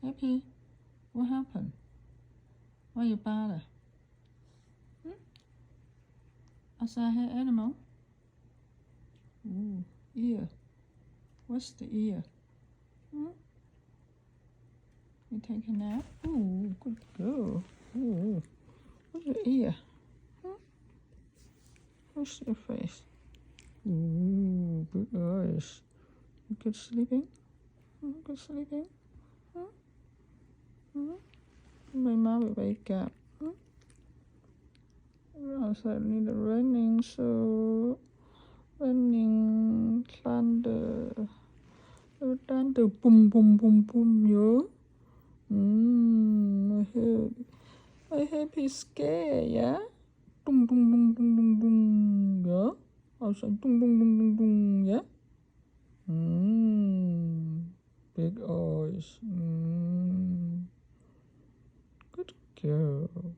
Happy? What happened? Why you bother? Outside here animal? Ooh, ear. What's the ear? You take a nap? Ooh, good girl. Ooh, what's your ear? What's your face? Ooh, good eyes. Good sleeping? Good sleeping? My mom will wake up. Outside need a running, so running thunder. Thunder, boom, boom, boom, boom, yeah. My head is scared, yeah. Boom, boom, boom, boom, boom, boom, yeah. Outside, boom, boom, boom, boom, boom, yeah. Big eyes. Good girl.